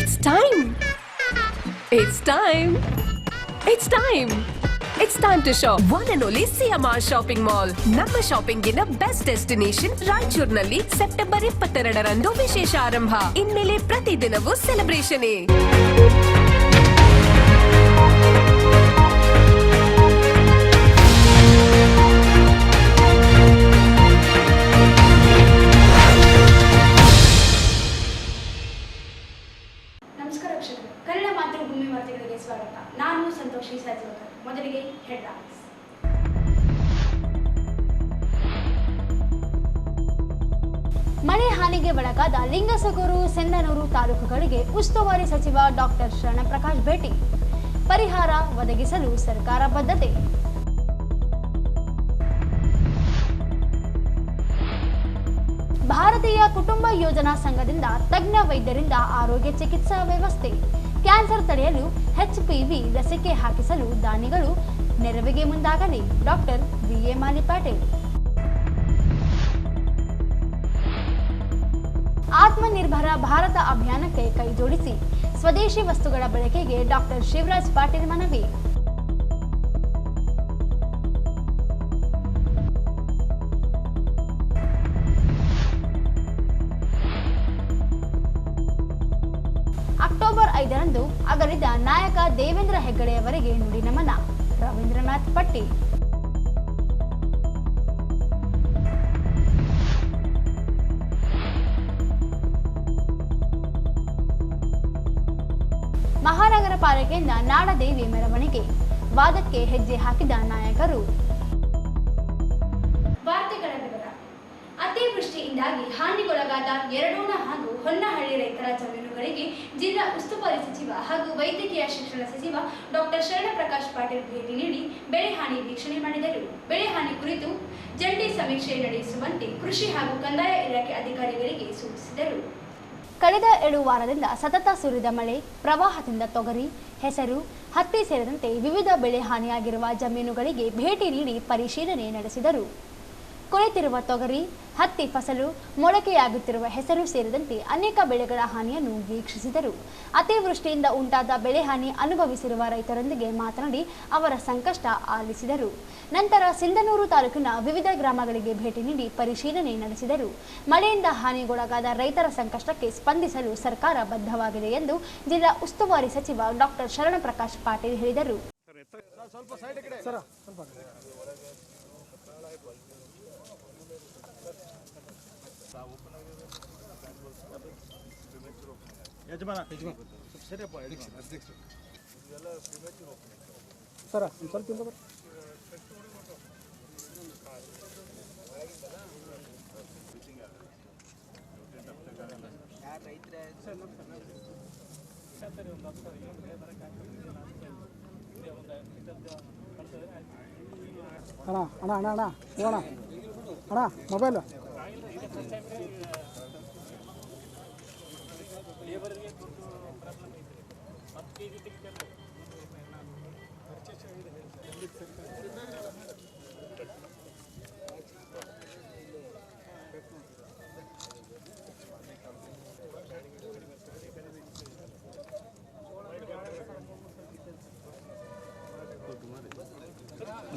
It's time. It's time. It's time. It's time to shop. One and only CMR Shopping Mall. ನಮ್ಮ shopping ನ best destination ರಾಯಚೂರಿನಲ್ಲಿ September 22ರಂದು ವಿಶೇಷ ಆರಂಭ. ಇನ್ಮೇಲೆ ಪ್ರತಿದಿನವೂ ಸೆಲೆಬ್ರೇಷನ್. ನಮಸ್ಕಾರ ವೀಕ್ಷಕರೇ, ಕನ್ನಡ ಮಾತೃಭೂಮಿ ವಾರ್ತೆಗಳಿಗೆ ಸ್ವಾಗತ. ನಾನು ಸಂತೋಷಿ ಸಾಜ್ವಕರ್. ಮೊದಲಿಗೆ ಹೆಡ್ಲೈನ್ಸ್. ಮಳೆ ಹಾನಿಗೆ ಒಳಗಾದ ಲಿಂಗಸಗೂರು, ಸಿಂಧನೂರು ತಾಲೂಕುಗಳಿಗೆ ಉಸ್ತುವಾರಿ ಸಚಿವ ಡಾಕ್ಟರ್ ಶರಣಪ್ರಕಾಶ್ ಭೇಟಿ. ಪರಿಹಾರ ಒದಗಿಸಲು ಸರ್ಕಾರ ಬದ್ಧತೆ. ಭಾರತೀಯ ಕುಟುಂಬ ಯೋಜನಾ ಸಂಘದಿಂದ ತಜ್ಞ ವೈದ್ಯರಿಂದ ಆರೋಗ್ಯ ಚಿಕಿತ್ಸಾ ವ್ಯವಸ್ಥೆ. ಕ್ಯಾನ್ಸರ್ ತಡೆಯಲು HPV ಲಸಿಕೆ ಹಾಕಿಸಲು ದಾನಿಗಳು ನೆರವಿಗೆ ಮುಂದಾಗಲಿ. Doctor VA Malipatil. ಆತ್ಮನಿರ್ಭರ ಭಾರತ ಅಭಿಯಾನಕ್ಕೆ ಕೈಜೋಡಿಸಿ ಸ್ವದೇಶಿ ವಸ್ತುಗಳ ಬಳಕೆಗೆ ಡಾಕ್ಟರ್ ಶಿವರಾಜ್ ಪಾಟೀಲ್ ಮನವಿ. ಅಕ್ಟೋಬರ್ 5ರಂದು ಅಗಲಿದ ನಾಯಕ ದೇವೇಂದ್ರ ಹೆಗ್ಗಡೆಯವರಿಗೆ ನುಡಿ ನಮನ. ರವೀಂದ್ರನಾಥ್ ಪಟ್ಟಿ. ಮಹಾನಗರ ಪಾಲಿಕೆಯಿಂದ ನಾಡದೇವಿ ಮೆರವಣಿಗೆ. ವಾದಕ್ಕೆ ಹೆಜ್ಜೆ ಹಾಕಿದ ನಾಯಕರು. ವಾರ್ತೆಗಳ ವಿವರ. ಅತಿವೃಷ್ಟಿಯಿಂದಾಗಿ ಹಾನಿಗೊಳಗಾದ ಯರಡೋಣ ಹಾಗೂ ಹೊನ್ನಹಳ್ಳಿ ರೈತರ ಜಮೀನುಗಳಿಗೆ ಜಿಲ್ಲಾ ಉಸ್ತುವಾರಿ ಸಚಿವ ಹಾಗೂ ವೈದ್ಯಕೀಯ ಶಿಕ್ಷಣ ಸಚಿವ ಡಾಕ್ಟರ್ ಶರಣಪ್ರಕಾಶ್ ಪಾಟೀಲ್ ಭೇಟಿ ನೀಡಿ ಬೆಳೆ ಹಾನಿ ವೀಕ್ಷಣೆ ಮಾಡಿದರು. ಬೆಳೆ ಹಾನಿ ಕುರಿತು ಜಂಟಿ ಸಮೀಕ್ಷೆ ನಡೆಸುವಂತೆ ಕೃಷಿ ಹಾಗೂ ಕಂದಾಯ ಇಲಾಖೆ ಅಧಿಕಾರಿಗಳಿಗೆ ಸೂಚಿಸಿದರು. ಕಳೆದ 7 ವಾರದಿಂದ ಸತತ ಸುರಿದ ಮಳೆ, ಪ್ರವಾಹದಿಂದ ತೊಗರಿ, ಹೆಸರು, ಹತ್ತಿ ಸೇರಿದಂತೆ ವಿವಿಧ ಬೆಳೆ ಹಾನಿಯಾಗಿರುವ ಜಮೀನುಗಳಿಗೆ ಭೇಟಿ ನೀಡಿ ಪರಿಶೀಲನೆ ನಡೆಸಿದರು. ಕೊಳೆತಿರುವ ತೊಗರಿ, ಹತ್ತಿ ಫಸಲು, ಮೊಳಕೆಯಾಗುತ್ತಿರುವ ಹೆಸರು ಸೇರಿದಂತೆ ಅನೇಕ ಬೆಳೆಗಳ ಹಾನಿಯನ್ನು ವೀಕ್ಷಿಸಿದರು. ಅತಿವೃಷ್ಟಿಯಿಂದ ಉಂಟಾದ ಬೆಳೆ ಹಾನಿ ಅನುಭವಿಸಿರುವ ರೈತರೊಂದಿಗೆ ಮಾತನಾಡಿ ಅವರ ಸಂಕಷ್ಟ ಆಲಿಸಿದರು. ನಂತರ ಸಿಂಧನೂರು ತಾಲೂಕಿನ ವಿವಿಧ ಗ್ರಾಮಗಳಿಗೆ ಭೇಟಿ ನೀಡಿ ಪರಿಶೀಲನೆ ನಡೆಸಿದರು. ಮಳೆಯಿಂದ ಹಾನಿಗೊಳಗಾದ ರೈತರ ಸಂಕಷ್ಟಕ್ಕೆ ಸ್ಪಂದಿಸಲು ಸರ್ಕಾರ ಬದ್ಧವಾಗಿದೆ ಎಂದು ಜಿಲ್ಲಾ ಉಸ್ತುವಾರಿ ಸಚಿವ ಡಾಕ್ಟರ್ ಶರಣಪ್ರಕಾಶ್ ಪಾಟೀಲ್ ಹೇಳಿದರು. ಸರ ಸ್ವಲ್ಪ ಅಣ್ಣ ಅಣ್ಣ ಅಣ್ಣ ಅಣ್ಣ ಅಣ್ಣ ಮೊಬೈಲ್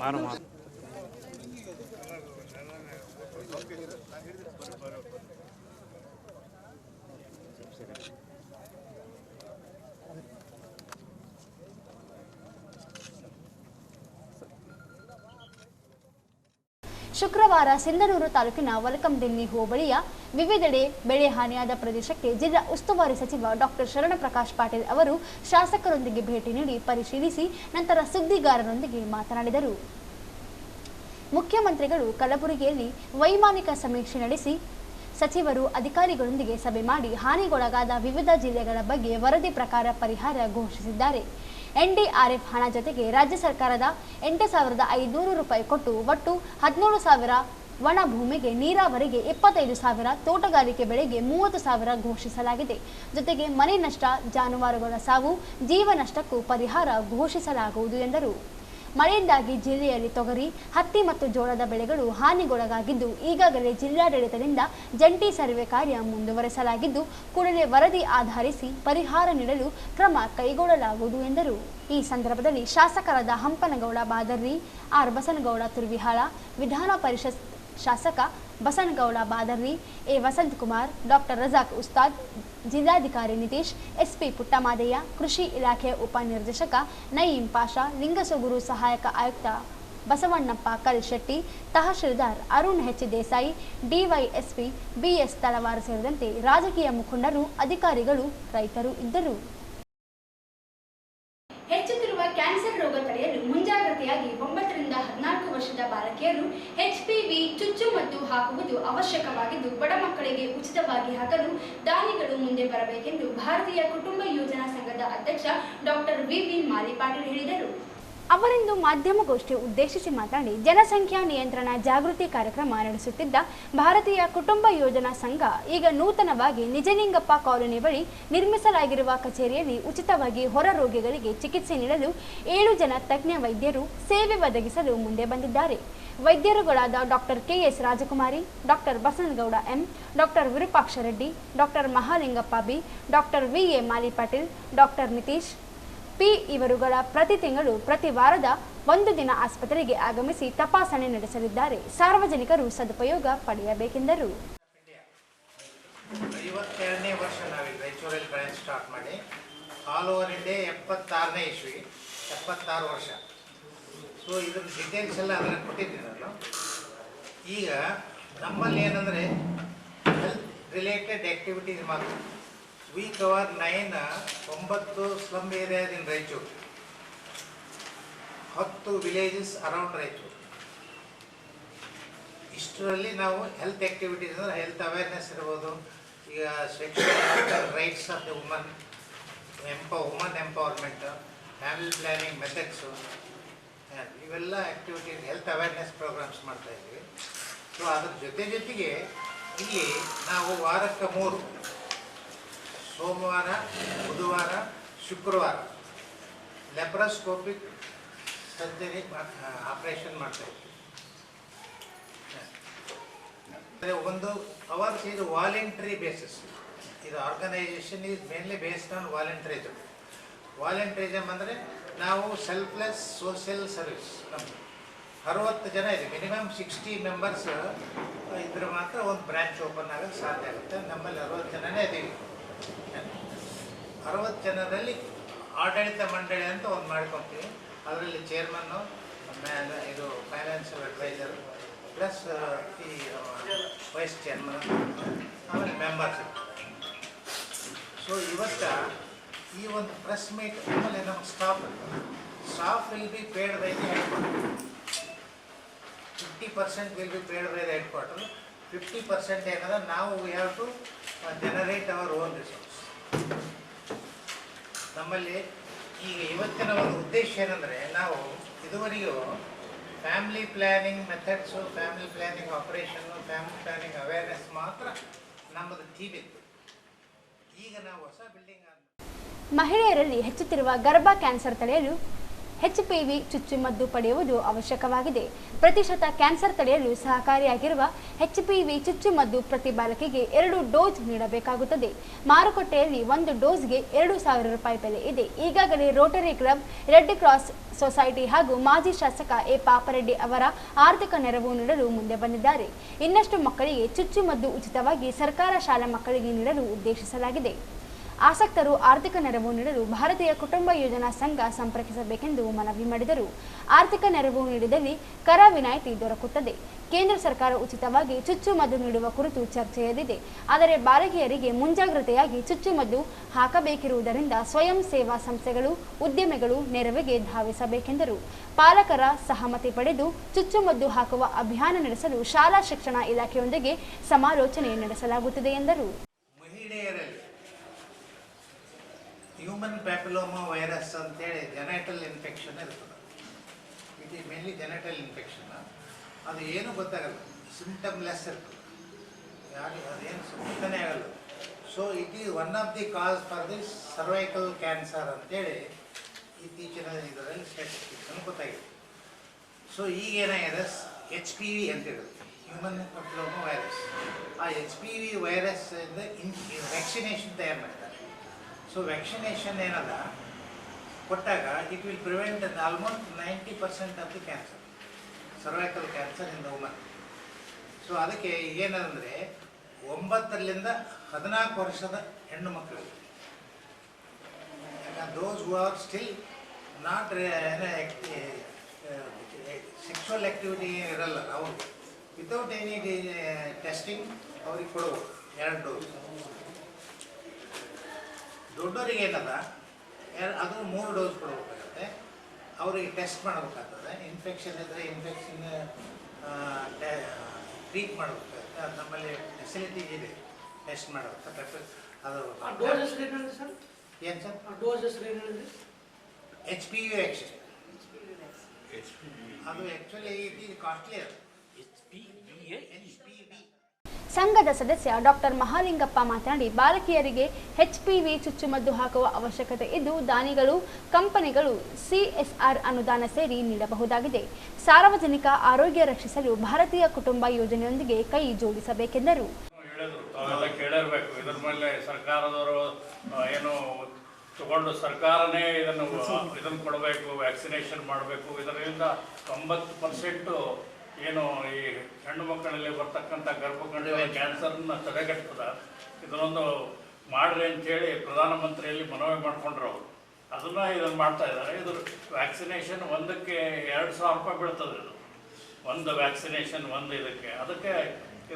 ಮಾರು ಮಾರು ಶುಕ್ರವಾರ ಸಿಂಧನೂರು ತಾಲೂಕಿನ ವಲಕಂದಿನ್ನಿ ಹೋಬಳಿಯ ವಿವಿಧೆಡೆ ಬೆಳೆ ಹಾನಿಯಾದ ಪ್ರದೇಶಕ್ಕೆ ಜಿಲ್ಲಾ ಉಸ್ತುವಾರಿ ಸಚಿವ ಡಾಕ್ಟರ್ ಶರಣಪ್ರಕಾಶ್ ಪಾಟೀಲ್ ಅವರು ಶಾಸಕರೊಂದಿಗೆ ಭೇಟಿ ನೀಡಿ ಪರಿಶೀಲಿಸಿ ನಂತರ ಸುದ್ದಿಗಾರರೊಂದಿಗೆ ಮಾತನಾಡಿದರು. ಮುಖ್ಯಮಂತ್ರಿಗಳು ಕಲಬುರಗಿಯಲ್ಲಿ ವೈಮಾನಿಕ ಸಮೀಕ್ಷೆ ನಡೆಸಿ ಸಚಿವರು ಅಧಿಕಾರಿಗಳೊಂದಿಗೆ ಸಭೆ ಮಾಡಿ ಹಾನಿಗೊಳಗಾದ ವಿವಿಧ ಜಿಲ್ಲೆಗಳ ಬಗ್ಗೆ ವರದಿ ಪ್ರಕಾರ ಪರಿಹಾರ ಘೋಷಿಸಿದ್ದಾರೆ. NDRF ಹಣ ಜೊತೆಗೆ ರಾಜ್ಯ ಸರ್ಕಾರದ 8,500 ರೂಪಾಯಿ ಕೊಟ್ಟು ಒಟ್ಟು 17,000 ಒಣ ಭೂಮಿಗೆ, ನೀರಾವರಿಗೆ 25,000, ತೋಟಗಾರಿಕೆ ಬೆಳೆಗೆ 30,000 ಘೋಷಿಸಲಾಗಿದೆ. ಜೊತೆಗೆ ಮನೆ ನಷ್ಟ, ಜಾನುವಾರುಗಳ ಸಾವು, ಜೀವ ನಷ್ಟಕ್ಕೂ ಪರಿಹಾರ ಘೋಷಿಸಲಾಗುವುದು ಎಂದರು. ಮಳೆಯಿಂದಾಗಿ ಜಿಲ್ಲೆಯಲ್ಲಿ ತೊಗರಿ, ಹತ್ತಿ ಮತ್ತು ಜೋಳದ ಬೆಳೆಗಳು ಹಾನಿಗೊಳಗಾಗಿದ್ದು, ಈಗಾಗಲೇ ಜಿಲ್ಲಾಡಳಿತದಿಂದ ಜಂಟಿ ಸರ್ವೆ ಕಾರ್ಯ ಮುಂದುವರೆಸಲಾಗಿದ್ದು, ಕೂಡಲೇ ವರದಿ ಆಧರಿಸಿ ಪರಿಹಾರ ನೀಡಲು ಕ್ರಮ ಕೈಗೊಳ್ಳಲಾಗುವುದು ಎಂದರು. ಈ ಸಂದರ್ಭದಲ್ಲಿ ಶಾಸಕರಾದ ಹಂಪನಗೌಡ ಬಾದರ್ರಿ, ಆರ್ ಬಸನಗೌಡ ತುರ್ವಿಹಾಳ, ವಿಧಾನ ಪರಿಷತ್ ಶಾಸಕ ಬಸನಗೌಡ ಬಾದರ್ರಿ, ಎ ವಸಂತಕುಮಾರ್, ಡಾಕ್ಟರ್ ರಜಾಕ್ ಉಸ್ತಾದ್, ಜಿಲ್ಲಾಧಿಕಾರಿ ನಿತೀಶ್, ಎಸ್ಪಿ ಪುಟ್ಟಮಾದಯ್ಯ, ಕೃಷಿ ಇಲಾಖೆಯ ಉಪನಿರ್ದೇಶಕ ನಯೀಂ ಪಾಷಾ, ಲಿಂಗಸೂಗೂರು ಸಹಾಯಕ ಆಯುಕ್ತ Basavannappa Kalshetti, tahsildar Arun H Desai, DySP BS Talwar ಸೇರಿದಂತೆ ರಾಜಕೀಯ ಮುಖಂಡರು, ಅಧಿಕಾರಿಗಳು, ರೈತರು ಇದ್ದರು. ಹೆಚ್ಚುತ್ತಿರುವ ಕ್ಯಾನ್ಸರ್ ರೋಗ ತಡೆಯಲು ಮುಂಜಾಗ್ರತೆಯಾಗಿ 9 ರಿಂದ 14 ವರ್ಷದ ಬಾಲಕಿಯರು HPV ಚುಚ್ಚುಮದ್ದು ಹಾಕುವುದು ಅವಶ್ಯಕವಾಗಿದ್ದು, ಬಡ ಮಕ್ಕಳಿಗೆ ಉಚಿತವಾಗಿ ಹಾಕಲು ದಾನಿಗಳು ಮುಂದೆ ಬರಬೇಕೆಂದು ಭಾರತೀಯ ಕುಟುಂಬ ಯೋಜನಾ ಸಂಘದ ಅಧ್ಯಕ್ಷ ಡಾಕ್ಟರ್ ವಿ ಮಾಲಿಪಾಟೀಲ್ ಹೇಳಿದರು. ಅವರಿಂದು ಮಾಧ್ಯಮಗೋಷ್ಠಿ ಉದ್ದೇಶಿಸಿ ಮಾತನಾಡಿ, ಜನಸಂಖ್ಯಾ ನಿಯಂತ್ರಣ ಜಾಗೃತಿ ಕಾರ್ಯಕ್ರಮ ನಡೆಸುತ್ತಿದ್ದ ಭಾರತೀಯ ಕುಟುಂಬ ಯೋಜನಾ ಸಂಘ ಈಗ ನೂತನವಾಗಿ ನಿಜಲಿಂಗಪ್ಪ ಕಾಲೋನಿ ಬಳಿ ನಿರ್ಮಿಸಲಾಗಿರುವ ಕಚೇರಿಯಲ್ಲಿ ಉಚಿತವಾಗಿ ಹೊರ ರೋಗಿಗಳಿಗೆ ಚಿಕಿತ್ಸೆ ನೀಡಲು 7 ಜನ ತಜ್ಞ ವೈದ್ಯರು ಸೇವೆ ಒದಗಿಸಲು ಮುಂದೆ ಬಂದಿದ್ದಾರೆ. ವೈದ್ಯರುಗಳಾದ doctor KS Rajakumari, doctor Basanagouda M, doctor Virupaksha Reddy, doctor Mahalingappa B, doctor VA Malipatil, doctor Nitish P ಇವರುಗಳ ಪ್ರತಿ ತಿಂಗಳು ಪ್ರತಿ ವಾರದ 1 ದಿನ ಆಸ್ಪತ್ರೆಗೆ ಆಗಮಿಸಿ ತಪಾಸಣೆ ನಡೆಸಲಿದ್ದಾರೆ. ಸಾರ್ವಜನಿಕರು ಸದುಪಯೋಗ ಪಡೆಯಬೇಕೆಂದರು. 52ನೇ ವರ್ಷ ನಾವಿಲ್ಲಿ ರಾಯಚೂರಲ್ಲಿ ಬ್ರಾಂಚ್ ಸ್ಟಾರ್ಟ್ ಮಾಡಿ ಆಲ್ ಓವರ್ ಇಂಡಿಯಾ 76ನೇ ಇಸ್ವಿ 76 ವರ್ಷ. ಸೊ ಇದ್ರ ಡೀಟೇಲ್ಸ್ ಎಲ್ಲ ಅದನ್ನು ಕೊಟ್ಟಿದ್ದೀನಿ ನಾನು. ಈಗ ನಮ್ಮಲ್ಲಿ ಏನಂದರೆ ಹೆಲ್ತ್ ರಿಲೇಟೆಡ್ ಆ್ಯಕ್ಟಿವಿಟೀಸ್ ಮಾತ್ರ. We cover 9 slum areas in Raichur, 10 villages around Raichur. ಇಷ್ಟರಲ್ಲಿ ನಾವು ಹೆಲ್ತ್ ಆ್ಯಕ್ಟಿವಿಟೀಸ್ ಅಂದರೆ ಹೆಲ್ತ್ ಅವೇರ್ನೆಸ್ ಇರ್ಬೋದು, ಈಗ sexual rights of the women empowerment, family planning methods, ಇವೆಲ್ಲ ಆ್ಯಕ್ಟಿವಿಟೀಸ್ ಹೆಲ್ತ್ ಅವೇರ್ನೆಸ್ ಪ್ರೋಗ್ರಾಮ್ಸ್ ಮಾಡ್ತಾಯಿದ್ವಿ. ಸೊ ಅದ್ರ ಜೊತೆಗೆ ಇಲ್ಲಿ ನಾವು ವಾರಕ್ಕೆ 3 ಸೋಮವಾರ, ಬುಧವಾರ, ಶುಕ್ರವಾರ ಲೆಪ್ರೋಸ್ಕೋಪಿಕ್ ಸರ್ಜರಿ ಆಪರೇಷನ್ ಮಾಡ್ತಾಯಿದ್ವಿ. ಒಂದು ಅವರ್ಸ್ ಇದು ವಾಲಂಟ್ರಿ ಬೇಸಿಸ್. ಇದು organisation is mainly based on voluntarism. Voluntarism ಅಂದರೆ ನಾವು ಸೆಲ್ಫ್ಲೆಸ್ ಸೋಷಿಯಲ್ ಸರ್ವಿಸ್. ನಮ್ಮದು 60 ಜನ ಇದೆ, ಮಿನಿಮಮ್ 60 ಮೆಂಬರ್ಸ್ ಇದ್ರೆ ಮಾತ್ರ ಒಂದು ಬ್ರ್ಯಾಂಚ್ ಓಪನ್ ಆಗೋಕ್ಕೆ ಸಾಧ್ಯ ಆಗುತ್ತೆ. ನಮ್ಮಲ್ಲಿ 60 ಜನನೇ ಇದ್ದೀವಿ. 60 ಜನರಲ್ಲಿ ಆಡಳಿತ ಮಂಡಳಿ ಅಂತ ಒಂದು ಮಾಡ್ಕೊತೀವಿ. ಅದರಲ್ಲಿ ಚೇರ್ಮನ್ನು, ಇದು ಫೈನಾನ್ಷಿಯಲ್ ಅಡ್ವೈಸರು, ಪ್ಲಸ್ ಈ ವೈಸ್ ಚೇರ್ಮನ್, ಆಮೇಲೆ ಮೆಂಬರ್ಸ್. ಸೊ ಇವತ್ತು ಈ ಒಂದು ಪ್ರೆಸ್ ಮೀಟ್ ಆಮೇಲೆ ನಮ್ಮ staff will be paid by the headquarter. 50% will be paid by the headquarter. 50% ಏನಂದ್ರೆ ನಾವು we have to generate our own resource. ನಮ್ಮಲ್ಲಿ ಈಗ ಇವತ್ತಿನ ಒಂದು ಉದ್ದೇಶ ಏನಂದರೆ, ನಾವು ಇದುವರೆಗೂ family planning methods, family planning operation, family planning awareness ಮಾತ್ರ ನಮ್ಮದು ಥೀಮ್ ಇತ್ತು. ಈಗ ನಾವು ಹೊಸ ಬಿಲ್ಡಿಂಗ್ ಮಹಿಳೆಯರಲ್ಲಿ ಹೆಚ್ಚುತ್ತಿರುವ ಗರ್ಭ ಕ್ಯಾನ್ಸರ್ ತಡೆಯಲು HPV ಚುಚ್ಚುಮದ್ದು ಪಡೆಯುವುದು ಅವಶ್ಯಕವಾಗಿದೆ. ಪ್ರತಿಶತ ಕ್ಯಾನ್ಸರ್ ತಡೆಯಲು ಸಹಕಾರಿಯಾಗಿರುವ HPV ಚುಚ್ಚುಮದ್ದು ಪ್ರತಿ ಬಾಲಕಿಗೆ 2 ಡೋಸ್ ನೀಡಬೇಕಾಗುತ್ತದೆ. ಮಾರುಕಟ್ಟೆಯಲ್ಲಿ 1 ಡೋಸ್ಗೆ 2,000 ರೂಪಾಯಿ ಬೆಲೆ ಇದೆ. ಈಗಾಗಲೇ Rotary club, red cross society ಹಾಗೂ ಮಾಜಿ ಶಾಸಕ ಎ ಪಾಪರೆಡ್ಡಿ ಅವರ ಆರ್ಥಿಕ ನೆರವು ನೀಡಲು ಮುಂದೆ ಬಂದಿದ್ದಾರೆ. ಇನ್ನಷ್ಟು ಮಕ್ಕಳಿಗೆ ಚುಚ್ಚುಮದ್ದು ಉಚಿತವಾಗಿ ಸರ್ಕಾರ ಶಾಲಾ ಮಕ್ಕಳಿಗೆ ನೀಡಲು ಉದ್ದೇಶಿಸಲಾಗಿದೆ. ಆಸಕ್ತರು ಆರ್ಥಿಕ ನೆರವು ನೀಡಲು ಭಾರತೀಯ ಕುಟುಂಬ ಯೋಜನಾ ಸಂಘ ಸಂಪರ್ಕಿಸಬೇಕೆಂದು ಮನವಿ ಮಾಡಿದರು. ಆರ್ಥಿಕ ನೆರವು ನೀಡಿದಲ್ಲಿ ಕರ ವಿನಾಯಿತಿ ದೊರಕುತ್ತದೆ. ಕೇಂದ್ರ ಸರ್ಕಾರ ಉಚಿತವಾಗಿ ಚುಚ್ಚುಮದ್ದು ನೀಡುವ ಕುರಿತು ಚರ್ಚೆಯಲ್ಲಿದೆ. ಆದರೆ ಬಾಲಕಿಯರಿಗೆ ಮುಂಜಾಗ್ರತೆಯಾಗಿ ಚುಚ್ಚುಮದ್ದು ಹಾಕಬೇಕಿರುವುದರಿಂದ ಸ್ವಯಂ ಸೇವಾ ಸಂಸ್ಥೆಗಳು, ಉದ್ಯಮಿಗಳು ನೆರವಿಗೆ ಧಾವಿಸಬೇಕೆಂದರು. ಪಾಲಕರ ಸಹಮತಿ ಪಡೆದು ಚುಚ್ಚುಮದ್ದು ಹಾಕುವ ಅಭಿಯಾನ ನಡೆಸಲು ಶಾಲಾ ಶಿಕ್ಷಣ ಇಲಾಖೆಯೊಂದಿಗೆ ಸಮಾಲೋಚನೆ ನಡೆಸಲಾಗುತ್ತಿದೆ ಎಂದರು. ಹ್ಯೂಮನ್ ಪ್ಯಾಪಿಲೋಮಾ ವೈರಸ್ ಅಂತೇಳಿ ಜೆನೆಟಲ್ ಇನ್ಫೆಕ್ಷನ್ ಇರ್ತದೆ. It is mainly genital infection. ಅದು ಏನೂ ಗೊತ್ತಾಗಲ್ಲ, ಸಿಂಟಮ್ಲೆಸ್ ಇರ್ತದೆ, ಅದೇನು ಸುಮ್ಮನೆ ಆಗಲ್ಲ. So it is one of the cause for the cervical cancer ಅಂತೇಳಿ ಇತ್ತೀಚಿನ ಇದರಲ್ಲಿ ಸ್ಟ್ಯಾಟಿಸ್ಟಿಕ್ಸ್ ಗೊತ್ತಾಗಿದೆ. ಸೊ ಈಗ ಏನಾಗಿದೆ HPV ಅಂತ ಇರುತ್ತೆ, ಹ್ಯೂಮನ್ ಪ್ಯಾಪಿಲೋಮಾ ವೈರಸ್. ಆ HPV ವೈರಸ್ ವ್ಯಾಕ್ಸಿನೇಷನ್ ತಯಾರು ಮಾಡಿದ್ದಾರೆ. ಸೊ ವ್ಯಾಕ್ಸಿನೇಷನ್ ಏನದ ಕೊಟ್ಟಾಗ it will prevent almost 90% of the cancer, cervical cancer in the woman. So ಅದಕ್ಕೆ ಏನಂದರೆ 9ರಿಂದ 14 ವರ್ಷದ ಹೆಣ್ಣು ಮಕ್ಕಳು, those who are still not sexual activity ಇರಲ್ಲ, ಅವರು ವಿತೌಟ್ ಎನಿ ಟೆಸ್ಟಿಂಗ್ ಅವ್ರಿಗೆ ಕೊಡಬೇಕು 2 ಡೋಸ್. ದೊಡ್ಡವರಿಗೆ ಏನದ ಅದು 3 ಡೋಸ್ ಕೊಡಬೇಕಾಗತ್ತೆ. ಅವ್ರಿಗೆ ಟೆಸ್ಟ್ ಮಾಡಬೇಕಾಗ್ತದೆ, ಇನ್ಫೆಕ್ಷನ್ ಇದ್ದರೆ ಇನ್ಫೆಕ್ಷನ್ ಟ್ರೀಟ್ ಮಾಡಬೇಕಾಗುತ್ತೆ. ಅದು ನಮ್ಮಲ್ಲಿ ಫೆಸಿಲಿಟಿ ಇದೆ ಟೆಸ್ಟ್ ಮಾಡಬೇಕು. ಅದು ಏನು ಸರ್ HPV ವ್ಯಾಕ್ಸಿನ್, ಅದು actually it is costlier. HPV ಸಂಘದ ಸದಸ್ಯ ಡಾಕ್ಟರ್ ಮಹಾಲಿಂಗಪ್ಪ ಮಾತನಾಡಿ, ಬಾಲಕಿಯರಿಗೆ HPV ಚುಚ್ಚುಮದ್ದು ಹಾಕುವ ಅವಶ್ಯಕತೆ ಇದ್ದು ದಾನಿಗಳು, ಕಂಪನಿಗಳು CSR ಅನುದಾನ ಸೇರಿ ನೀಡಬಹುದಾಗಿದೆ. ಸಾರ್ವಜನಿಕ ಆರೋಗ್ಯ ರಕ್ಷಿಸಲು ಭಾರತೀಯ ಕುಟುಂಬ ಯೋಜನೆಯೊಂದಿಗೆ ಕೈ ಜೋಡಿಸಬೇಕೆಂದರು. ಕೇಳಿರ್ಬೇಕು, ಇದ್ರ ಮೇಲೆ ಸರ್ಕಾರದವರು ಏನು ತಗೊಂಡು ಸರ್ಕಾರನೇ ಇದನ್ನು ಕೊಡಬೇಕು, ವ್ಯಾಕ್ಸಿನೇಷನ್ ಮಾಡಬೇಕು. ಇದರಿಂದ 90% ಏನು ಈ ಹೆಣ್ಣು ಮಕ್ಕಳಲ್ಲಿ ಬರ್ತಕ್ಕಂಥ ಗರ್ಭಕಂಠದ ಕ್ಯಾನ್ಸರ್ನ ತಡೆಗಟ್ಟದ ಇದನ್ನೊಂದು ಮಾಡ್ರಿ ಅಂತೇಳಿ ಪ್ರಧಾನಮಂತ್ರಿಯಲ್ಲಿ ಮನವಿ ಮಾಡ್ಕೊಂಡ್ರು. ಇದನ್ನು ಮಾಡ್ತಾ ಇದ್ದಾರೆ. ಇದು ವ್ಯಾಕ್ಸಿನೇಷನ್ ಒಂದಕ್ಕೆ 2,000 ರೂಪಾಯಿ ಬೀಳ್ತದೆ. ಇದು ಒಂದು ವ್ಯಾಕ್ಸಿನೇಷನ್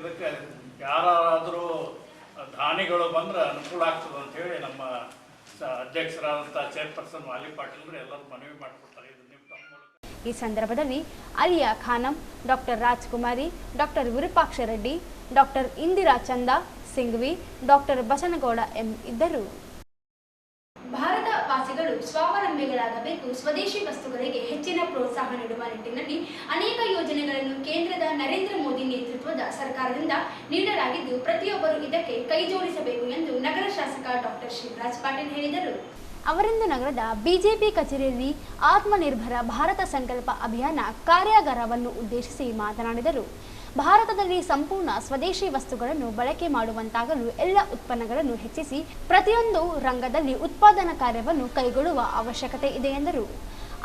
ಇದಕ್ಕೆ ಯಾರಾದರೂ ದಾನಿಗಳು ಬಂದ್ರೆ ಅನುಕೂಲ ಆಗ್ತದೆ ಅಂಥೇಳಿ ನಮ್ಮ ಅಧ್ಯಕ್ಷರಾದಂಥ ಚೇರ್ಪರ್ಸನ್ ಮಾಲಿ ಪಾಟೀಲ್ರು ಎಲ್ಲರೂ ಮನವಿ ಮಾಡಿಕೊಡ್ತಾರೆ. ಈ ಸಂದರ್ಭದಲ್ಲಿ ಅಲಿಯಾ ಖಾನಂ, ಡಾಕ್ಟರ್ ರಾಜ್ಕುಮಾರಿ, ಡಾಕ್ಟರ್ ವಿರೂಪಾಕ್ಷ ರೆಡ್ಡಿ, ಡಾಕ್ಟರ್ ಇಂದಿರಾ ಚಂದ ಸಿಂಘವಿ, ಡಾಕ್ಟರ್ ಬಸನಗೌಡ ಎಂ ಇದ್ದರು. ಭಾರತ ವಾಸಿಗಳು ಸ್ವಾವಲಂಬಿಗಳಾಗಬೇಕು, ಸ್ವದೇಶಿ ವಸ್ತುಗಳಿಗೆ ಹೆಚ್ಚಿನ ಪ್ರೋತ್ಸಾಹ ನೀಡುವ ನಿಟ್ಟಿನಲ್ಲಿ ಅನೇಕ ಯೋಜನೆಗಳನ್ನು ಕೇಂದ್ರದ ನರೇಂದ್ರ ಮೋದಿ ನೇತೃತ್ವದ ಸರ್ಕಾರದಿಂದ ನೀಡಲಾಗಿದ್ದು ಪ್ರತಿಯೊಬ್ಬರು ಇದಕ್ಕೆ ಕೈಜೋಡಿಸಬೇಕು ಎಂದು ನಗರ ಶಾಸಕ ಡಾಕ್ಟರ್ ಶಿವರಾಜ್ ಪಾಟೀಲ್ ಹೇಳಿದರು. ಅವರಿಂದು ನಗರದ ಬಿಜೆಪಿ ಕಚೇರಿಯಲ್ಲಿ ಆತ್ಮನಿರ್ಭರ ಭಾರತ ಸಂಕಲ್ಪ ಅಭಿಯಾನ ಕಾರ್ಯಾಗಾರವನ್ನು ಉದ್ದೇಶಿಸಿ ಮಾತನಾಡಿದರು. ಭಾರತದಲ್ಲಿ ಸಂಪೂರ್ಣ ಸ್ವದೇಶಿ ವಸ್ತುಗಳನ್ನು ಬಳಕೆ ಮಾಡುವಂತಾಗಲು ಎಲ್ಲ ಉತ್ಪನ್ನಗಳನ್ನು ಹೆಚ್ಚಿಸಿ ಪ್ರತಿಯೊಂದು ರಂಗದಲ್ಲಿ ಉತ್ಪಾದನಾ ಕಾರ್ಯವನ್ನು ಕೈಗೊಳ್ಳುವ ಅವಶ್ಯಕತೆ ಇದೆ ಎಂದರು.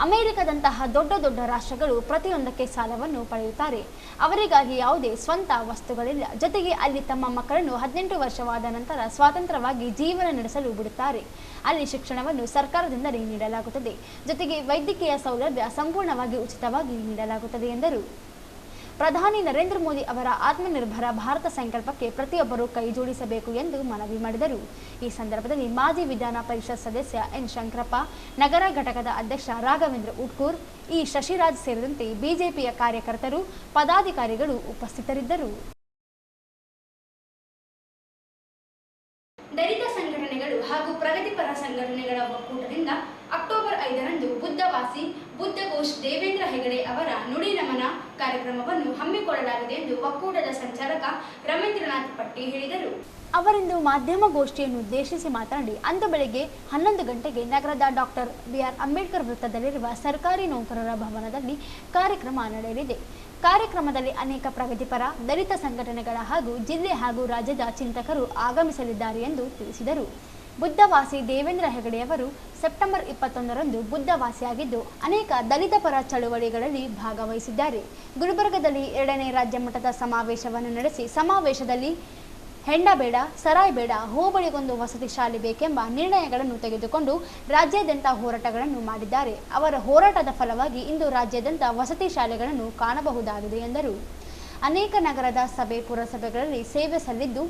ಅಮೆರಿಕದಂತಹ ದೊಡ್ಡ ದೊಡ್ಡ ರಾಷ್ಟ್ರಗಳು ಪ್ರತಿಯೊಂದಕ್ಕೆ ಸಾಲವನ್ನು ಪಡೆಯುತ್ತಾರೆ. ಅವರಿಗಾಗಿ ಯಾವುದೇ ಸ್ವಂತ ವಸ್ತುಗಳಿಲ್ಲ. ಜೊತೆಗೆ ಅಲ್ಲಿ ತಮ್ಮ ಮಕ್ಕಳನ್ನು 18 ವರ್ಷವಾದ ನಂತರ ಸ್ವತಂತ್ರವಾಗಿ ಜೀವನ ನಡೆಸಲು ಬಿಡುತ್ತಾರೆ. ಅಲ್ಲಿ ಶಿಕ್ಷಣವನ್ನು ಸರ್ಕಾರದಿಂದಲೇ ನೀಡಲಾಗುತ್ತದೆ. ಜೊತೆಗೆ ವೈದ್ಯಕೀಯ ಸೌಲಭ್ಯ ಸಂಪೂರ್ಣವಾಗಿ ಉಚಿತವಾಗಿ ನೀಡಲಾಗುತ್ತದೆ ಎಂದರು. ಪ್ರಧಾನಿ ನರೇಂದ್ರ ಮೋದಿ ಅವರ ಆತ್ಮನಿರ್ಭರ ಭಾರತ ಸಂಕಲ್ಪಕ್ಕೆ ಪ್ರತಿಯೊಬ್ಬರು ಕೈ ಜೋಡಿಸಬೇಕು ಎಂದು ಮನವಿ ಮಾಡಿದರು. ಈ ಸಂದರ್ಭದಲ್ಲಿ ಮಾಜಿ ವಿಧಾನ ಪರಿಷತ್ ಸದಸ್ಯ ಎನ್ ಶಂಕರಪ್ಪ, ನಗರ ಘಟಕದ ಅಧ್ಯಕ್ಷ ರಾಘವೇಂದ್ರ ಉಟ್ಕೂರ್, ಇ ಶಶಿರಾಜ್ ಸೇರಿದಂತೆ ಬಿಜೆಪಿಯ ಕಾರ್ಯಕರ್ತರು, ಪದಾಧಿಕಾರಿಗಳು ಉಪಸ್ಥಿತರಿದ್ದರು. ದಲಿತ ಸಂಘಟನೆಗಳು ಹಾಗೂ ಪ್ರಗತಿಪರ ಸಂಘಟನೆಗಳ ಒಕ್ಕೂಟದಿಂದ ಅಕ್ಟೋಬರ್ 5ರಂದು ಬುದ್ಧವಾಸಿ ಬುದ್ಧಘೋಷ್ ದೇವೇಂದ್ರ ಹೆಗಡೆ ಅವರ ನುಡಿ ನಮನ ಕಾರ್ಯಕ್ರಮವನ್ನು ಹಮ್ಮಿಕೊಳ್ಳಲಾಗಿದೆ ಎಂದು ಒಕ್ಕೂಟದ ಸಂಚಾಲಕ ರವೀಂದ್ರನಾಥ್ ಪಟ್ಟಿ ಹೇಳಿದರು. ಅವರಿಂದು ಮಾಧ್ಯಮಗೋಷ್ಠಿಯನ್ನು ಉದ್ದೇಶಿಸಿ ಮಾತನಾಡಿ, ಅಂದು ಬೆಳಗ್ಗೆ 11 ಗಂಟೆಗೆ ನಗರದ ಡಾಕ್ಟರ್ BR ಅಂಬೇಡ್ಕರ್ ವೃತ್ತದಲ್ಲಿರುವ ಸರ್ಕಾರಿ ನೌಕರರ ಭವನದಲ್ಲಿ ಕಾರ್ಯಕ್ರಮ ನಡೆಯಲಿದೆ. ಕಾರ್ಯಕ್ರಮದಲ್ಲಿ ಅನೇಕ ಪ್ರಗತಿಪರ ದಲಿತ ಸಂಘಟನೆಗಳ ಹಾಗೂ ಜಿಲ್ಲೆ ಹಾಗೂ ರಾಜ್ಯದ ಚಿಂತಕರು ಆಗಮಿಸಲಿದ್ದಾರೆ ಎಂದು ತಿಳಿಸಿದರು. ಬುದ್ಧವಾಸಿ ದೇವೇಂದ್ರ ಹೆಗಡೆಯವರು ಸೆಪ್ಟೆಂಬರ್ 21ರಂದು ಬುದ್ಧವಾಸಿಯಾಗಿದ್ದು ಅನೇಕ ದಲಿತ ಪರ ಚಳುವಳಿಗಳಲ್ಲಿ ಭಾಗವಹಿಸಿದ್ದಾರೆ. ಗುಲ್ಬರ್ಗದಲ್ಲಿ 2ನೇ ರಾಜ್ಯ ಮಟ್ಟದ ಸಮಾವೇಶವನ್ನು ನಡೆಸಿ ಸಮಾವೇಶದಲ್ಲಿ ಹೆಂಡ ಬೇಡ, ಸರಾಯ್ ಬೇಡ, ಹೋಬಳಿಗೊಂದು ವಸತಿ ಶಾಲೆ ಬೇಕೆಂಬ ನಿರ್ಣಯಗಳನ್ನು ತೆಗೆದುಕೊಂಡು ರಾಜ್ಯಾದ್ಯಂತ ಹೋರಾಟಗಳನ್ನು ಮಾಡಿದ್ದಾರೆ. ಅವರ ಹೋರಾಟದ ಫಲವಾಗಿ ಇಂದು ರಾಜ್ಯಾದ್ಯಂತ ವಸತಿ ಶಾಲೆಗಳನ್ನು ಕಾಣಬಹುದಾಗಿದೆ ಎಂದರು. ಅನೇಕ ನಗರದ ಸಭೆ ಪುರಸಭೆಗಳಲ್ಲಿ ಸೇವೆ ಸಲ್ಲಿದ್ದು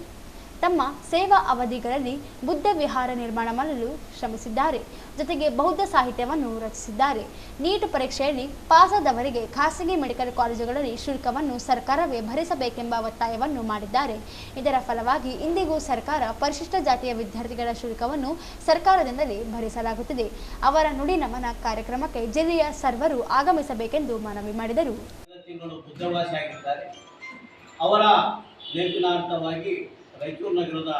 ತಮ್ಮ ಸೇವಾ ಅವಧಿಗಳಲ್ಲಿ ಬುದ್ಧ ವಿಹಾರ ನಿರ್ಮಾಣ ಮಾಡಲು ಶ್ರಮಿಸಿದ್ದಾರೆ. ಜೊತೆಗೆ ಬೌದ್ಧ ಸಾಹಿತ್ಯವನ್ನು ರಚಿಸಿದ್ದಾರೆ. ನೀಟ್ ಪರೀಕ್ಷೆಯಲ್ಲಿ ಪಾಸಾದವರಿಗೆ ಖಾಸಗಿ ಮೆಡಿಕಲ್ ಕಾಲೇಜುಗಳಲ್ಲಿ ಶುಲ್ಕವನ್ನು ಸರ್ಕಾರವೇ ಭರಿಸಬೇಕೆಂಬ ಒತ್ತಾಯವನ್ನು ಮಾಡಿದ್ದಾರೆ. ಇದರ ಫಲವಾಗಿ ಇಂದಿಗೂ ಸರ್ಕಾರ ಪರಿಶಿಷ್ಟ ಜಾತಿಯ ವಿದ್ಯಾರ್ಥಿಗಳ ಶುಲ್ಕವನ್ನು ಸರ್ಕಾರದಿಂದಲೇ ಭರಿಸಲಾಗುತ್ತಿದೆ. ಅವರ ನುಡಿ ನಮನ ಕಾರ್ಯಕ್ರಮಕ್ಕೆ ಜಿಲ್ಲೆಯ ಸರ್ವರು ಆಗಮಿಸಬೇಕೆಂದು ಮನವಿ ಮಾಡಿದರು. ಅವರ ನೆನಪಿನಾರ್ಥವಾಗಿ ರಾಯಚೂರು ನಗರದ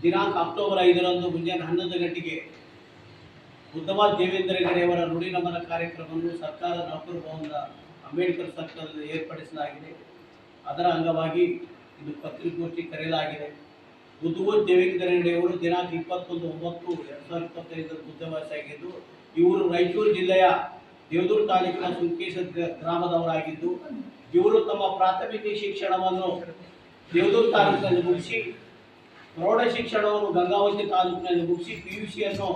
ದಿನಾಂಕ ಅಕ್ಟೋಬರ್ 5ರಂದು ಮುಂಜಾನೆ 11 ಗಂಟೆಗೆ ಉದ್ದವ ದೇವೇಂದ್ರ ಹೆಗಡೆಯವರ ನುಡಿ ನಮನ ಕಾರ್ಯಕ್ರಮವನ್ನು ಸರ್ಕಾರ ನೌಕರ ಭವನದ ಅಂಬೇಡ್ಕರ್ ಸರ್ಕಲ್ನಲ್ಲಿ ಏರ್ಪಡಿಸಲಾಗಿದೆ. ಅದರ ಅಂಗವಾಗಿ ಇದು ಪತ್ರಿಕಾಗೋಷ್ಠಿ ಕರೆಯಲಾಗಿದೆ. ಉದ್ದವ ದೇವೇಂದ್ರ ಹೆಗಡೆಯವರು ದಿನಾಂಕ 21/9/2025 ಬುದ್ಧವಾಸಿಯಾಗಿದ್ದು, ಇವರು ರಾಯಚೂರು ಜಿಲ್ಲೆಯ ದೇವದೂರು ತಾಲೂಕಿನ ಸುಂಕೇಶ್ವರ ಗ್ರಾಮದವರಾಗಿದ್ದು, ಇವರು ತಮ್ಮ ಪ್ರಾಥಮಿಕ ಶಿಕ್ಷಣವನ್ನು ದೇವದೂರು ತಾಲೂಕಿನಲ್ಲಿ ಮುಗಿಸಿ, ಪ್ರೌಢ ಶಿಕ್ಷಣವನ್ನು ಗಂಗಾವತಿ ತಾಲೂಕಿನಲ್ಲಿ ಮುಗಿಸಿ, PUCಯನ್ನು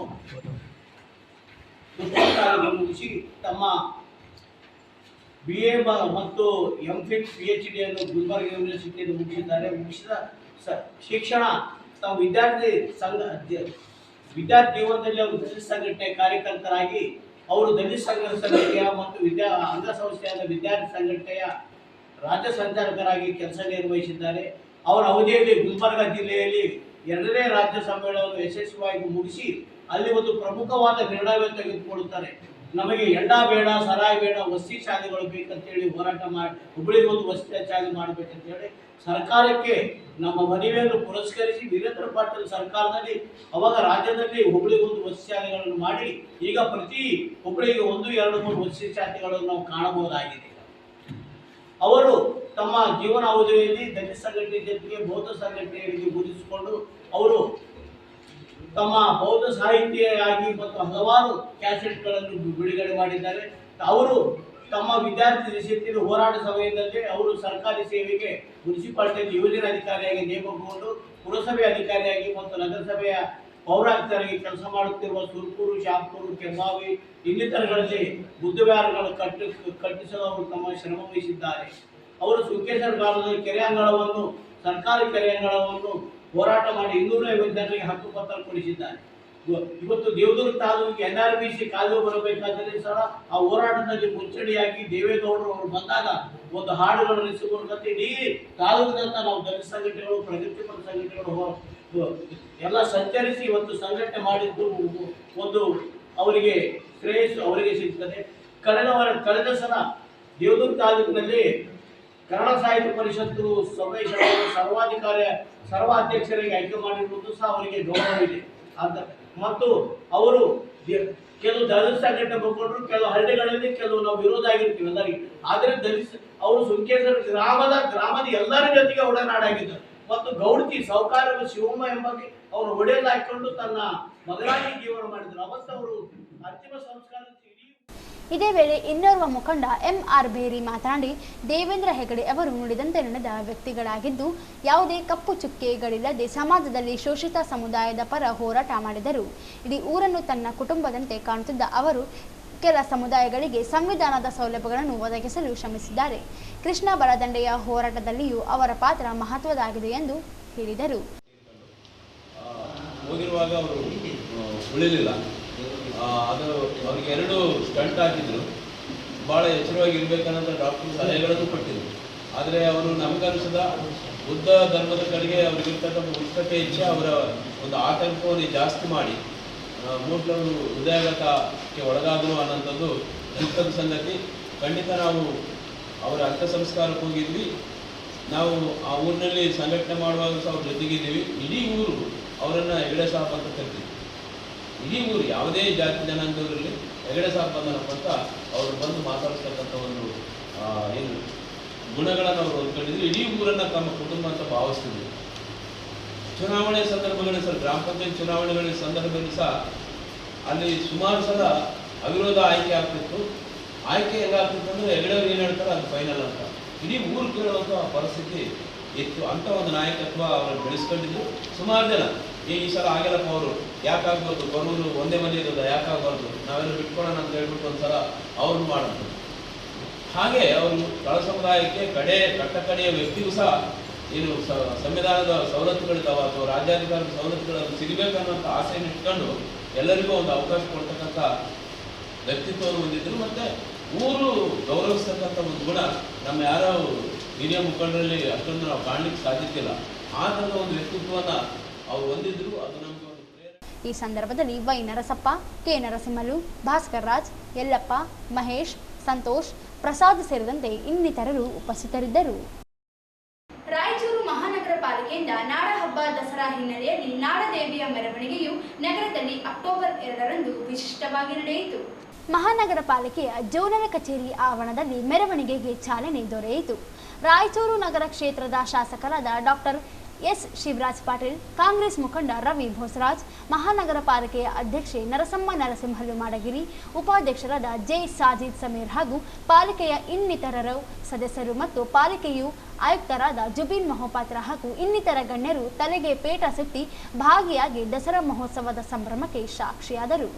ತಾಲೂಕಿನಲ್ಲಿ ಮುಗಿಸಿ, ತಮ್ಮ BA ಮತ್ತು MPhil PhD ಅನ್ನು ಗುಲ್ಬರ್ಗ ಯೂನಿವರ್ಸಿಟಿಯಲ್ಲಿ ಮುಗಿಸಿದ್ದಾರೆ. ಮುಗಿಸಿದ ಶಿಕ್ಷಣ ತಮ್ಮ ವಿದ್ಯಾರ್ಥಿ ಜೀವನದಲ್ಲಿ ಅವರು ದಲಿತ ಸಂಘಟನೆ ಕಾರ್ಯಕರ್ತರಾಗಿ ಅವರು ದಲಿತ ಸಂಘಟನೆಯ ಮತ್ತು ಅಂಗಸಂಸ್ಥೆಯಾದ ವಿದ್ಯಾರ್ಥಿ ಸಂಘಟನೆಯ ರಾಜ್ಯ ಸಂಚಾಲಕರಾಗಿ ಕೆಲಸ ನಿರ್ವಹಿಸಿದ್ದಾರೆ. ಅವರ ಅವಧಿಯಲ್ಲಿ ಗುಲ್ಬರ್ಗ ಜಿಲ್ಲೆಯಲ್ಲಿ 2ನೇ ರಾಜ್ಯ ಸಮ್ಮೇಳನವನ್ನು ಯಶಸ್ವಿಯಾಗಿ ಮುಗಿಸಿ ಅಲ್ಲಿ ಒಂದು ಪ್ರಮುಖವಾದ ನಿರ್ಣಯವನ್ನು ತೆಗೆದುಕೊಳ್ಳುತ್ತಾರೆ. ನಮಗೆ ಎಂಡ ಬೇಡ, ಸರಾಯಿ ಬೇಡ, ವಸತಿ ಶಾಲೆಗಳು ಬೇಕಂತೇಳಿ ಹೋರಾಟ ಮಾಡಿ ಹುಬ್ಬಳ್ಳಿಗೆ ಒಂದು ವಸತಿ ಶಾಲೆ ಮಾಡಬೇಕಂತೇಳಿ ಸರ್ಕಾರಕ್ಕೆ ನಮ್ಮ ಮನವಿಯನ್ನು ಪುರಸ್ಕರಿಸಿ ವೀರೇಂದ್ರ ಪಾಟೀಲ್ ಸರ್ಕಾರದಲ್ಲಿ ಅವಾಗ ರಾಜ್ಯದಲ್ಲಿ ಹುಬ್ಬಳ್ಳಿಗೆ ಒಂದು ವಸತಿ ಶಾಲೆಗಳನ್ನು ಮಾಡಿ ಈಗ ಪ್ರತಿ ಹುಬ್ಬಳ್ಳಿಗೆ 1, 2, 3 ವಸತಿ ಶಾಲೆಗಳನ್ನು ನಾವು ಕಾಣಬಹುದಾಗಿದೆ. ಅವರು ತಮ್ಮ ಜೀವನ ಅವಧಿಯಲ್ಲಿ ದಲಿತ ಸಂಘಟನೆ ಜೊತೆಗೆ ಬೌದ್ಧ ಸಂಘಟನೆಗಳಿಗೆ ಗುರುತಿಸಿಕೊಂಡು ಅವರು ತಮ್ಮ ಬೌದ್ಧ ಸಾಹಿತ್ಯವಾಗಿ ಮತ್ತು ಹಲವಾರು ಕ್ಯಾಸೆಟ್ಗಳನ್ನು ಬಿಡುಗಡೆ ಮಾಡಿದ್ದಾರೆ. ಅವರು ತಮ್ಮ ವಿದ್ಯಾರ್ಥಿ ದಶೆಯಲ್ಲಿ ಹೋರಾಟ ಸಮಯದಲ್ಲಿ ಅವರು ಸರ್ಕಾರಿ ಸೇವೆಗೆ ಮುನ್ಸಿಪಾಲಿಟಿಯಲ್ಲಿ ಯೋಜನಾ ಅಧಿಕಾರಿಯಾಗಿ ನೇಮಕಗೊಂಡು ಪುರಸಭೆ ಅಧಿಕಾರಿಯಾಗಿ ಮತ್ತು ನಗರಸಭೆಯ ಪೌರಾಯುಕ್ತರಾಗಿ ಕೆಲಸ ಮಾಡುತ್ತಿರುವ ಸುರ್ಪುರು, ಶಾಪುರು, ಕೆಂಬಾವಿ ಇನ್ನಿತರಗಳಲ್ಲಿ ಬುದ್ಧವಿಹಾರಗಳನ್ನು ಕಟ್ಟಿಸಲು ಅವರು ತಮ್ಮ ಶ್ರಮ ವಹಿಸಿದ್ದಾರೆ. ಅವರು ಸುಂಕೇಶ್ವರ ಗ್ರಾಮದಲ್ಲಿ ಕೆರೆ ಅಂಗಳವನ್ನು ಸರ್ಕಾರಿ ಕೆರೆ ಅಂಗಳವನ್ನು ಹೋರಾಟ ಮಾಡಿ 250 ಜನರಿಗೆ ಹಕ್ಕುಪತ್ರ ಕೊಡಿಸಿದ್ದಾರೆ. ಇವತ್ತು ದೇವದುರ್ಗ ತಾಲೂಕಿಗೆ NRBC ಕಾಲುವೆ ಬರಬೇಕಾದರೆ ಸಹ ಆ ಹೋರಾಟದಲ್ಲಿ ಮುಚ್ಚಡಿಯಾಗಿ ದೇವೇಗೌಡರು ಅವರು ಬಂದಾಗ ಒಂದು ಹಾಡುಗಳನ್ನು ರಚಿಸಿಕೊಂಡಂತೆ ಇಡೀ ತಾಲೂಕಿನಂತ ನಾವು ದಲಿತ ಸಂಘಟನೆಗಳು, ಪ್ರಗತಿಪರ ಸಂಘಟನೆಗಳು ಎಲ್ಲ ಸಂಚರಿಸಿ ಇವತ್ತು ಸಂಘಟನೆ ಮಾಡಿದ್ದು ಒಂದು ಅವರಿಗೆ ಶ್ರೇಯಸ್ಸು ಅವರಿಗೆ ಸಿಗ್ತದೆ. ಕಳೆದ ಸಲ ದೇವದುರ್ಗ ತಾಲೂಕಿನಲ್ಲಿ ಕನ್ನಡ ಸಾಹಿತ್ಯ ಪರಿಷತ್ತು ಸರ್ವಾಧ್ಯಕ್ಷರಿಗೆ ಆಯ್ಕೆ ಮಾಡಿರುವುದು ಸಹ ಅವರಿಗೆ ಗೌರವವಿದೆ. ಮತ್ತು ಅವರು ಕೆಲವು ದಲಿತ ಸಂಘಟನೆ ಬಂದ್ಕೊಂಡ್ರು, ಕೆಲವು ಹಳ್ಳಿಗಳಲ್ಲಿ ಕೆಲವು ನಾವು ವಿರೋಧ ಆಗಿರ್ತೀವಿ ಎಲ್ಲರಿಗೆ. ಆದರೆ ಅವರು ಸುಂಕೇಶ್ವರ ಗ್ರಾಮದ ಎಲ್ಲರ ಜೊತೆಗೆ ಒಡನಾಡಾಗಿದ್ದರು. ಮತ್ತು ಗೌಡತಿ ಸಾಹುಕಾರ ಶಿವಮ್ಮ ಎಂಬಕ್ಕೆ ಅವರು ಒಡೆಯಲು ಹಾಕಿಕೊಂಡು ತನ್ನ ಮಗನಾಗಿ ಜೀವನ ಮಾಡಿದರು. ಅವತ್ತು ಅವರು ಅಂತಿಮ ಸಂಸ್ಕಾರ. ಇದೇ ವೇಳೆ ಇನ್ನೋರ್ವ ಮುಖಂಡ MR ಬೇರಿ ಮಾತನಾಡಿ, ದೇವೇಂದ್ರ ಹೆಗಡೆ ಅವರು ನುಡಿದಂತೆ ನಡೆದ ವ್ಯಕ್ತಿಗಳಾಗಿದ್ದು, ಯಾವುದೇ ಕಪ್ಪು ಚುಕ್ಕೆಗಳಿಲ್ಲದೆ ಸಮಾಜದಲ್ಲಿ ಶೋಷಿತ ಸಮುದಾಯದ ಪರ ಹೋರಾಟ ಮಾಡಿದರು. ಇಡೀ ಊರನ್ನು ತನ್ನ ಕುಟುಂಬದಂತೆ ಕಾಣುತ್ತಿದ್ದ ಅವರು ಕೆಲ ಸಮುದಾಯಗಳಿಗೆ ಸಂವಿಧಾನದ ಸೌಲಭ್ಯಗಳನ್ನು ಒದಗಿಸಲು ಶ್ರಮಿಸಿದ್ದಾರೆ. ಕೃಷ್ಣ ಬಲದಂಡೆಯ ಹೋರಾಟದಲ್ಲಿಯೂ ಅವರ ಪಾತ್ರ ಮಹತ್ವದಾಗಿದೆ ಎಂದು ಹೇಳಿದರು. ಹೋಗಿರುವಾಗ ಅವರು ಉಳಿಲಿಲ್ಲ. ಅದು ಅವ್ರಿಗೆ 2 ಸ್ಟಂಟ್ ಹಾಕಿದ್ರು. ಭಾಳ ಎಚ್ಚರವಾಗಿ ಇರಬೇಕನ್ನೋದು ಡಾಕ್ಟರ್ ಸಲಹೆಗಳನ್ನು ಕೊಟ್ಟಿದ್ರು. ಆದರೆ ಅವರು ನಮಗನಿಸಿದ ಬುದ್ಧ ಧರ್ಮದ ಕಡೆಗೆ ಅವ್ರಿಗಿರ್ತಕ್ಕಂಥ ಉತ್ಕಟೆ ಇಚ್ಛೆ ಅವರ ಒಂದು ಆತಂಕವನ್ನು ಜಾಸ್ತಿ ಮಾಡಿ ಮೂರ್ಖರು ಹೃದಯಾಘಾತಕ್ಕೆ ಒಳಗಾದರು ಅನ್ನೋಂಥದ್ದು ದುಃಖದ ಸಂಗತಿ. ಖಂಡಿತ ನಾವು ಅವರ ಅಂತ್ಯ ಸಂಸ್ಕಾರಕ್ಕೆ ಹೋಗಿದ್ವಿ. ನಾವು ಆ ಊರಿನಲ್ಲಿ ಸಂಘಟನೆ ಮಾಡುವಾಗ ಸಹ ಅವ್ರ ಜೊತೆಗಿದ್ದೀವಿ. ಇಡೀ ಊರು ಅವರನ್ನು ಹೆಗಡೆ ಸಾಹೇಬ್ ಅಂತ ಕರಿತೀವಿ. ಇಡೀ ಊರು ಯಾವುದೇ ಜಾತಿ ಜನಾಂಗದವರಲ್ಲಿ ಹೆಗಡೆ ಸಾಹೇಬ್ ಬಂದನಪ್ಪ ಅಂತ ಅವರು ಬಂದು ಮಾತಾಡಿಸ್ತಕ್ಕಂಥ ಒಂದು ಏನು ಗುಣಗಳನ್ನು ಅವರು ಹೊಂದ್ಕೊಂಡಿದ್ರು. ಇಡೀ ಊರನ್ನು ತಮ್ಮ ಕುಟುಂಬ ಅಂತ ಭಾವಿಸ್ತಿದ್ರು. ಚುನಾವಣೆ ಸಂದರ್ಭಗಳಲ್ಲಿ ಸಹ, ಗ್ರಾಮ ಪಂಚಾಯತ್ ಚುನಾವಣೆಗಳ ಸಂದರ್ಭದಲ್ಲಿ ಸಹ ಅಲ್ಲಿ ಸುಮಾರು ಸಲ ಅವಿರೋಧ ಆಯ್ಕೆ ಆಗ್ತಿತ್ತು. ಆಯ್ಕೆ ಹೆಂಗಾಗ್ತಿತ್ತು ಅಂದರೆ ಹೆಗಡೆಯವ್ರು ಏನು ಹೇಳ್ತಾರೆ ಅದು ಫೈನಲ್ ಅಂತ ಇಡೀ ಊರು ಕೇಳುವಂಥ ಪರಿಸ್ಥಿತಿ ಇತ್ತು. ಅಂಥ ಒಂದು ನಾಯಕತ್ವ ಅವರನ್ನು ಬೆಳೆಸ್ಕೊಂಡಿದ್ರು. ಸುಮಾರು ಜನ ಈ ಸಲ ಆಗಿಲ್ಲಪ್ಪ, ಅವರು ಯಾಕಾಗ್ಬೋದು, ಬರೋರು ಒಂದೇ ಮನೆ ಇರೋದು ಯಾಕಾಗಬಾರ್ದು, ನಾವೆಲ್ಲ ಬಿಟ್ಕೊಳ್ಳೋಣ ಅಂತ ಹೇಳ್ಬಿಟ್ಟು ಒಂದ್ಸಲ ಅವ್ರನ್ನ ಮಾಡೋದು. ಹಾಗೆ ಅವರು ತಳ ಸಮುದಾಯಕ್ಕೆ ಕಟ್ಟಕಡೆಯ ವ್ಯಕ್ತಿಗೂ ಸಹ ಏನು ಸಂವಿಧಾನದ ಸವಲತ್ತುಗಳಿದ್ದಾವೆ ಅಥವಾ ರಾಜ್ಯಾಧಿಕಾರದ ಸವಲತ್ತುಗಳು ಸಿಗಬೇಕನ್ನುವಂಥ ಆಸೆಯನ್ನು ಇಟ್ಕೊಂಡು ಎಲ್ಲರಿಗೂ ಒಂದು ಅವಕಾಶ ಕೊಡ್ತಕ್ಕಂಥ ವ್ಯಕ್ತಿತ್ವವನ್ನು ಹೊಂದಿದ್ರು. ಮತ್ತು ಊರು ಗೌರವಿಸ್ತಕ್ಕಂಥ ಒಂದು ಗುಣ ನಮ್ಮ ಯಾರೋ ಹಿರಿಯ ಮುಖಂಡರಲ್ಲಿ ಅಷ್ಟೊಂದು ನಾವು ಕಾಣಲಿಕ್ಕೆ ಸಾಧ್ಯತೆ ಇಲ್ಲ. ಆ ಥರದ ಒಂದು ವ್ಯಕ್ತಿತ್ವವನ್ನು ಅವರು ಹೊಂದಿದ್ರು. ಅದು ನಮಗೆ ಒಂದು ಪ್ರೇರಣೆ. ಈ ಸಂದರ್ಭದಲ್ಲಿ ವೈ ನರಸಪ್ಪ, ಕೆ ನರಸಿಂಹಲು, ಭಾಸ್ಕರ್ ರಾಜ್, ಯಲ್ಲಪ್ಪ, ಮಹೇಶ್, ಸಂತೋಷ್, ಪ್ರಸಾದ್ ಸೇರಿದಂತೆ ಇನ್ನಿತರರು ಉಪಸ್ಥಿತರಿದ್ದರು. ರಾಯಚೂರು ಮಹಾನಗರ ಪಾಲಿಕೆಯಿಂದ ನಾಡಹಬ್ಬ ದಸರಾ ಹಿನ್ನೆಲೆಯಲ್ಲಿ ನಾಡದೇವಿಯ ಮೆರವಣಿಗೆಯು ನಗರದಲ್ಲಿ ಅಕ್ಟೋಬರ್ 2ರಂದು ವಿಶಿಷ್ಟವಾಗಿ ನಡೆಯಿತು. ಮಹಾನಗರ ಪಾಲಿಕೆಯ ಜೋನಲ್ ಕಚೇರಿ ಆವರಣದಲ್ಲಿ ಮೆರವಣಿಗೆಗೆ ಚಾಲನೆ ದೊರೆಯಿತು. ರಾಯಚೂರು ನಗರ ಕ್ಷೇತ್ರದ ಶಾಸಕರಾದ ಡಾಕ್ಟರ್ ಎಸ್ ಶಿವರಾಜ್ ಪಾಟೀಲ್, ಕಾಂಗ್ರೆಸ್ ಮುಖಂಡ ರವಿ ಭೋಸರಾಜ್, ಮಹಾನಗರ ಪಾಲಿಕೆಯ ಅಧ್ಯಕ್ಷೆ ನರಸಮ್ಮ ನರಸಿಂಹಲು ಮಾಡಗಿರಿ, ಉಪಾಧ್ಯಕ್ಷರಾದ ಜೆ ಸಾಜಿದ್ ಸಮೀರ್ ಹಾಗೂ ಪಾಲಿಕೆಯ ಇನ್ನಿತರರು ಸದಸ್ಯರು ಮತ್ತು ಪಾಲಿಕೆಯು ಆಯುಕ್ತರಾದ ಜುಬಿನ್ ಮಹೋಪಾತ್ರ ಹಾಗೂ ಇನ್ನಿತರ ಗಣ್ಯರು ತಲೆಗೆ ಪೇಟ ಸುತ್ತಿ ಭಾಗಿಯಾಗಿ ದಸರಾ ಮಹೋತ್ಸವದ ಸಂಭ್ರಮಕ್ಕೆ ಸಾಕ್ಷಿಯಾದರು.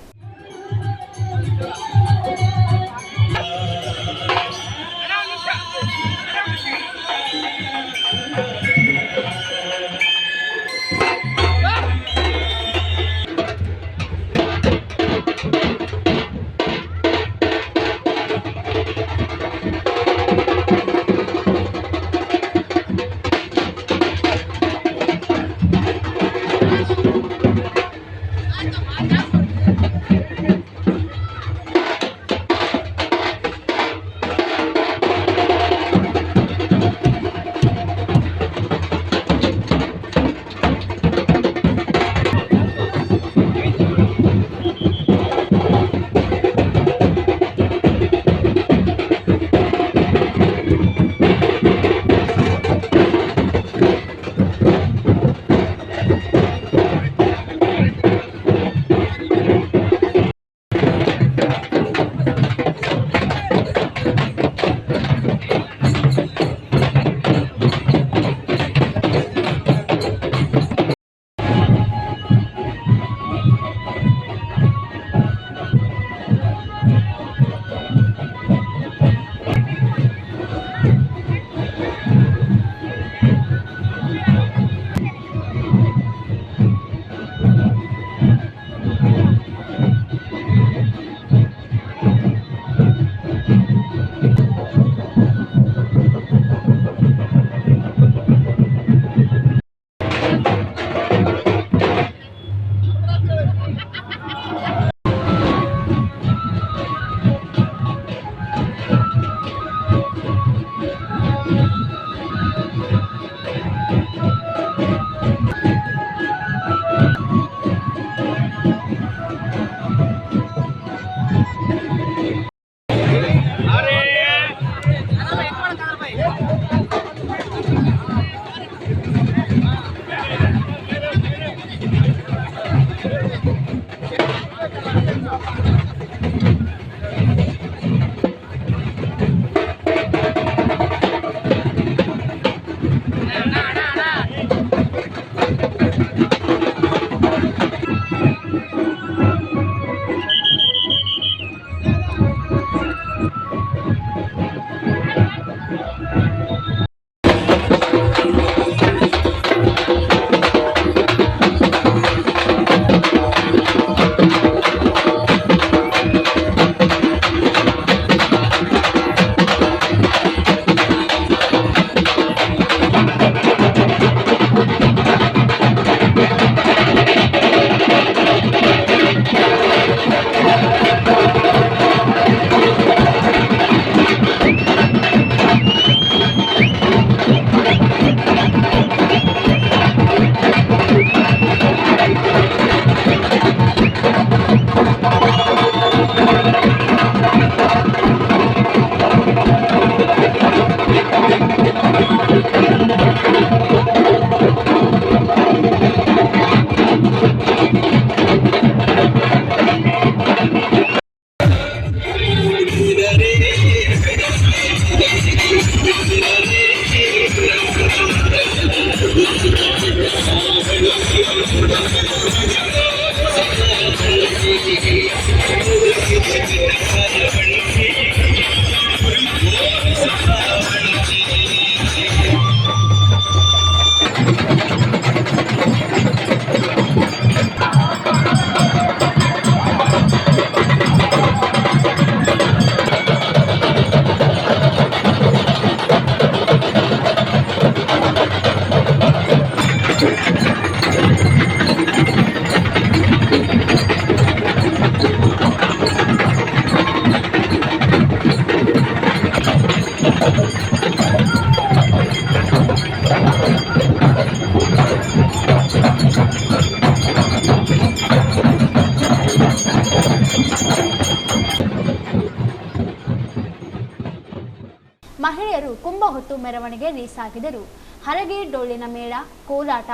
ತುಂಬ ಹೊತ್ತು ಮೆರವಣಿಗೆಯಲ್ಲಿ ಸಾಗಿದರು. ಹರಗೆ, ಡೊಳ್ಳಿನ ಮೇಳ, ಕೋಲಾಟ,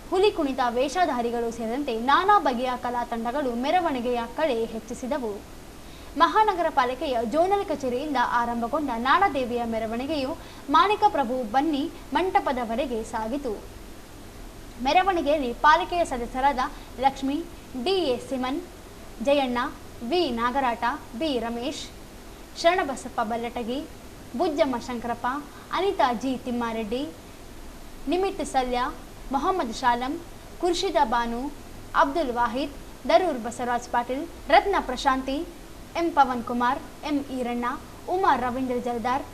ಹುಲಿ ಕುಣಿತ, ವೇಷಧಾರಿಗಳು ಸೇರಿದಂತೆ ನಾನಾ ಬಗೆಯ ಕಲಾ ತಂಡಗಳು ಮೆರವಣಿಗೆಯ ಕಳೆ ಹೆಚ್ಚಿಸಿದವು. ಮಹಾನಗರ ಪಾಲಿಕೆಯ ಜೋನಲ್ ಕಚೇರಿಯಿಂದ ಆರಂಭಗೊಂಡ ನಾಡದೇವಿಯ ಮೆರವಣಿಗೆಯು ಮಾಣಿಕಪ್ರಭು ಬನ್ನಿ ಮಂಟಪದವರೆಗೆ ಸಾಗಿತು. ಮೆರವಣಿಗೆಯಲ್ಲಿ ಪಾಲಿಕೆಯ ಸದಸ್ಯರಾದ Lakshmi, D A. Simon, Jayanna, V. Nagarata, B. Ramesh, Sharanabasappa Ballatagi, Bujjamma Shankarappa, Anita G. Thimmareddy, Nimit Salya, Mohammed Shalam, Khurshida Banu, Abdul Wahid, Darur Basavaraj Patil, Ratna Prashanti, M. Pavan Kumar, M. Iranna, Umar Ravindra Jaldar,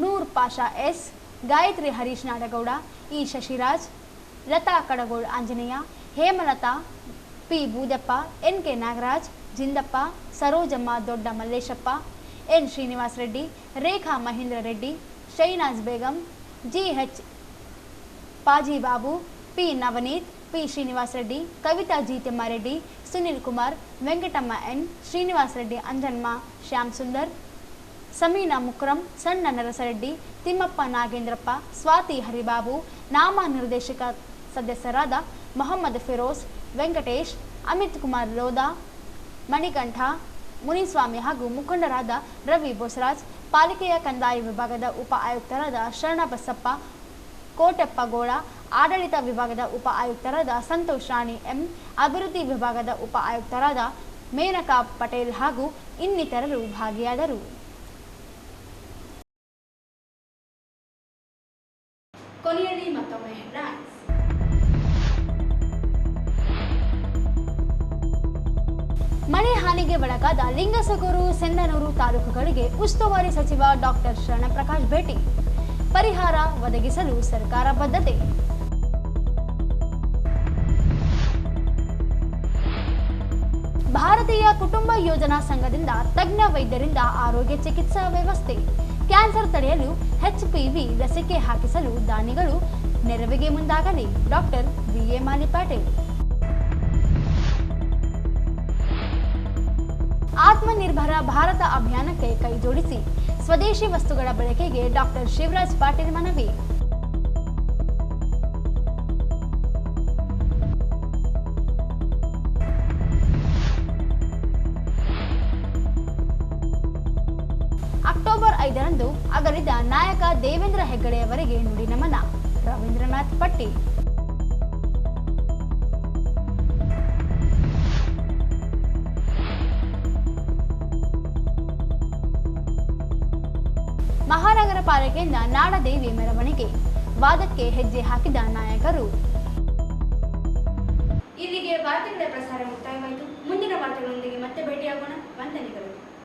Noor Pasha S, Gayatri Harish Nadagouda, E. Shashiraj, Latha Kadagol Anjaneya, Hemalatha, P. Boodappa, N. K. Nagaraj, Jindappa, Sarojamma Dodda Malleshappa, N. Srinivas Reddy, Rekha Mahendra Reddy, Shainaz Begum, ಜಿ.ಎಚ್. ಪಾಜಿಬಾಬು, P. Navneet, P. Srinivas Reddy, Kavitha G. Thimmareddy, Sunil Kumar, Venkatamma N, Srinivas Reddy, Anjanma, Shyam Sundar, Sameena Mukram, Sanna Narasareddy, Thimmappa Nagendrappa, Swati Haribabu, ನಾಮ ನಿರ್ದೇಶಕ ಸದಸ್ಯರಾದ ಮೊಹಮ್ಮದ್ ಫಿರೋಜ್, ವೆಂಕಟೇಶ್, ಅಮಿತ್ ಕುಮಾರ್ ಲೋಧಾ, ಮಣಿಕಂಠ, ಮುನಿಸ್ವಾಮಿ ಹಾಗೂ ಮುಖಂಡರಾದ ರವಿ ಬೋಸರಾಜ್, ಪಾಲಿಕೆಯ ಕಂದಾಯ ವಿಭಾಗದ ಉಪ ಆಯುಕ್ತರಾದ ಶರಣಬಸಪ್ಪ ಕೋಟೆಪ್ಪಗೋಳ, ಆಡಳಿತ ವಿಭಾಗದ ಉಪ ಆಯುಕ್ತರಾದ ಸಂತೋಷ್ ರಾಣಿ ಎಂ, ಅಭಿವೃದ್ಧಿ ವಿಭಾಗದ ಉಪ ಆಯುಕ್ತರಾದ ಮೇನಕಾ ಪಟೇಲ್ ಹಾಗೂ ಇನ್ನಿತರರು ಭಾಗಿಯಾದರು. ಕೊನೆಯಲ್ಲಿ ಮತ್ತೊಮ್ಮೆ ಹೆಡ್ಲೈನ್ಸ್. ಮಳೆ ಹಾನಿಗೆ ಒಳಗಾದ ಲಿಂಗಸಗೂರು, ಸೆಂದನೂರು ತಾಲೂಕುಗಳಿಗೆ ಉಸ್ತುವಾರಿ ಸಚಿವ ಡಾಕ್ಟರ್ ಶರಣಪ್ರಕಾಶ್ ಭೇಟಿ. ಪರಿಹಾರ ಒದಗಿಸಲು ಸರ್ಕಾರ ಬದ್ಧತೆ. ಭಾರತೀಯ ಕುಟುಂಬ ಯೋಜನಾ ಸಂಘದಿಂದ ತಜ್ಞ ವೈದ್ಯರಿಂದ ಆರೋಗ್ಯ ಚಿಕಿತ್ಸಾ ವ್ಯವಸ್ಥೆ. ಕ್ಯಾನ್ಸರ್ ತಡೆಯಲು HPV ಲಸಿಕೆ ಹಾಕಿಸಲು ದಾನಿಗಳು ನೆರವಿಗೆ ಮುಂದಾಗಲಿ. ಡಾಕ್ಟರ್ ವಿ.ಎ. ಮಾಲಿಪಾಟೀಲ್. ಆತ್ಮನಿರ್ಭರ ಭಾರತ ಅಭಿಯಾನಕ್ಕೆ ಕೈಜೋಡಿಸಿ ಸ್ವದೇಶಿ ವಸ್ತುಗಳ ಬಳಕೆಗೆ ಡಾಕ್ಟರ್ ಶಿವರಾಜ್ ಪಾಟೀಲ್ ಮನವಿ. ಅಕ್ಟೋಬರ್ 5ರಂದು ಅಗಲಿದ ನಾಯಕ ದೇವೇಂದ್ರ ಹೆಗ್ಗಡೆಯವರಿಗೆ ನುಡಿ ನಮನ. ರವೀಂದ್ರನಾಥ್ ಪಟ್ಟಿ. ಮಹಾನಗರ ಪಾಲಿಕೆಯಿಂದ ನಾಡದೇವಿ ಮೆರವಣಿಗೆ, ವಾದಕ್ಕೆ ಹೆಜ್ಜೆ ಹಾಕಿದ ನಾಯಕರು. ಇಲ್ಲಿಗೆ ವಾರ್ತೆಗಳ ಪ್ರಸಾರ ಮುಕ್ತಾಯವಾಯಿತು. ಮುಂದಿನ ವಾರ್ತೆಗಳೊಂದಿಗೆ ಮತ್ತೆ ಭೇಟಿಯಾಗೋಣ. ವಂದನೆಗಳು.